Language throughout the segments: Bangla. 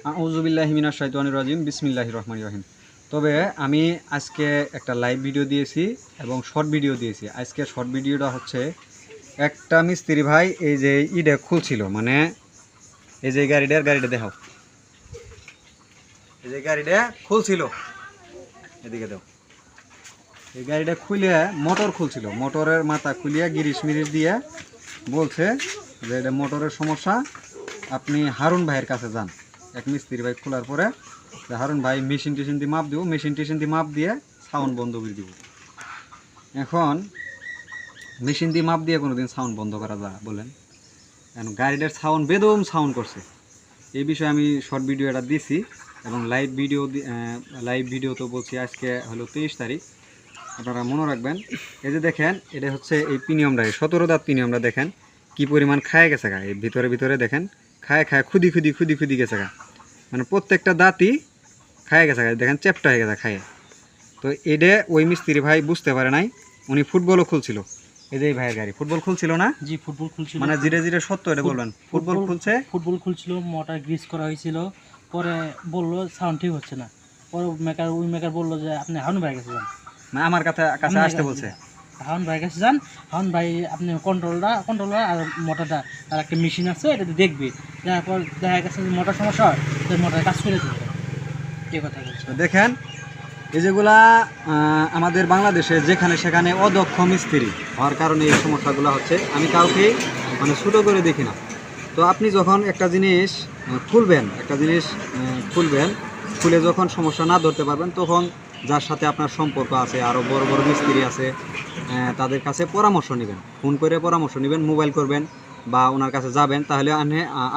আউযুবিল্লাহি মিনাশ শাইতানির রাজিম বিসমিল্লাহির রহমানির রহিম। তবে আমি আজকে একটা লাইভ ভিডিও দিয়েছি এবং শর্ট ভিডিও দিয়েছি। আজকে শর্ট ভিডিওটা হচ্ছে একটা মিস্ত্রি ভাই এই যে ইটা খুলছিল, মানে এই যে গাড়িটা দেখাও, এই যে গাড়িটা খুলছিল, এদিকে দাও। এই গাড়িটা খুলে মোটর খুলছিল, মোটরের মাথা খুলিয়া গিরিশ মিরিশ দিয়ে বলছে যে এটা মোটরের সমস্যা, আপনি হারুন ভাইয়ের কাছে যান। এক মিস্ত্রি ভাই খোলার পরে হারুন ভাই মেশিন টেশিন দিয়ে মাপ দিব, মেশিন টেশিন দিয়ে মাপ দিয়ে সাউন্ড বন্ধ করে দিব। এখন মেশিন দিয়ে মাপ দিয়ে কোনোদিন সাউন্ড বন্ধ করা যায় বলেন? এখন গাড়িটার সাউন্ড বেদম সাউন্ড করছে। এই বিষয়ে আমি শর্ট ভিডিও এটা দিছি এবং লাইভ ভিডিও তো বলছি আজকে হলো 23 তারিখ। আপনারা মনে রাখবেন, এই যে দেখেন এটা হচ্ছে এই পিনিয়মটা, 17 দাঁত পিনিয়মটা দেখেন কি পরিমাণ খায় গেছে গা। এই ভিতরে দেখেন খায় খুদি গেছে গা, মানে প্রত্যেকটা দাঁতই খায় গেছে গা। দেখেন চ্যাপটা হয়ে গেছে খায়। তো এটা ওই মিস্ত্রি ভাই বুঝতে পারে নাই, উনি ফুটবলও খুলছিল। এই যে এই ভাইয়ের গাড়ি ফুটবল খুলছিল না? জি, ফুটবল খুলছিল। মানে ধীরে সত্য এটা বলবেন, ফুটবল খুলছিল, মোটর গ্রিস করা হয়েছিল। পরে বললো সাউন্ড ঠিক হচ্ছে না। পরে ওই মেকার বললো যে আপনি হারুন ভাইয়ের কাছে যান। মানে আমার কাছে আসতে বলছে। হারুন ভাইয়ের কাছে যান, হারুন ভাই আপনি কন্ট্রোলার আর মোটরটা আর একটা মেশিন আছে, এটাতে দেখবে। দেখার পর দেখা গেছে যে মোটর সমস্যা হয়, তো মোটর কাজ করে দেবে। এই কথা বলছে। দেখেন এই যেগুলা আমাদের বাংলাদেশে যেখানে সেখানে অদক্ষ মিস্ত্রি হওয়ার কারণে এই সমস্যাগুলো হচ্ছে। আমি কাউকে মানে ছোটো করে দেখি না। তো আপনি যখন একটা জিনিস খুলে যখন সমস্যা না ধরতে পারবেন, তখন যার সাথে আপনার সম্পর্ক আছে, আরও বড় বড় মিস্ত্রি আছে, তাদের কাছে পরামর্শ নেবেন, ফোন করে পরামর্শ নেবেন, মোবাইল করবেন বা ওনার কাছে যাবেন। তাহলে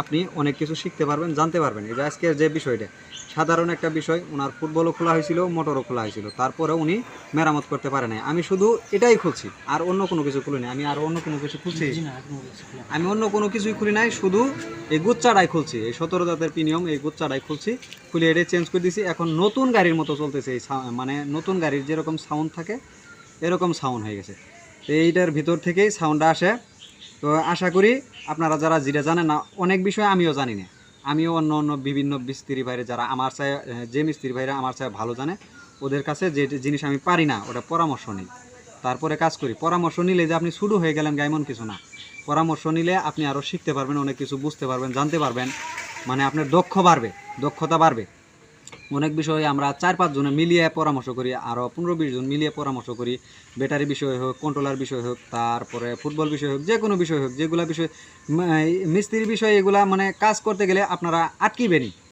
আপনি অনেক কিছু শিখতে পারবেন, জানতে পারবেন। এই যে আজকের যে বিষয়টা সাধারণ একটা বিষয়, ওনার ফুটবলও খোলা হয়েছিল, মোটরও খোলা হয়েছিল, তারপরে উনি মেরামত করতে পারে নাই। আমি শুধু এটাই খুলছি, আর অন্য কোনো কিছু খুলিনি। আমি আর অন্য কোনো কিছু খুলছি? আমি অন্য কোনো কিছুই খুলি নাই, শুধু এই গুচ্চাটাই খুলছি। এই 17 দাঁতের পিনিয়ম, এই গুচ্চাটাই খুলছি, খুলে এটাই চেঞ্জ করে দিছি। এখন নতুন গাড়ির মতো চলতেছে। এই মানে নতুন গাড়ির যেরকম সাউন্ড থাকে এরকম সাউন্ড হয়ে গেছে। তো এইটার ভিতর থেকেই সাউন্ডটা আসে। তো আশা করি আপনারা যারা যেটা জানেন না, অনেক বিষয় আমিও জানি না, আমিও অন্য বিভিন্ন মিস্ত্রি ভাইরা যারা আমার চায়, যে মিস্ত্রি ভাইরা আমার চায় ভালো জানে, ওদের কাছে যে জিনিস আমি পারি না ওটা পরামর্শ নিই, তারপরে কাজ করি। পরামর্শ নিলে যে আপনি শুরু হয়ে গেলেন এমন কিছু না। পরামর্শ নিলে আপনি আরও শিখতে পারবেন, অনেক কিছু বুঝতে পারবেন, জানতে পারবেন, মানে আপনার দক্ষতা বাড়বে। অনেক বিষয়ে আমরা 4-5 জনে মিলিয়ে পরামর্শ করি, আরও 15-20 জন মিলিয়ে পরামর্শ করি। ব্যাটারি বিষয় হোক, কন্ট্রোলার বিষয় হোক, তারপরে ফুটবল বিষয় হোক, যে কোনো বিষয় হোক, যেগুলো বিষয় মিস্ত্রির বিষয়, এগুলা মানে কাজ করতে গেলে আপনারা আটকিবেনই।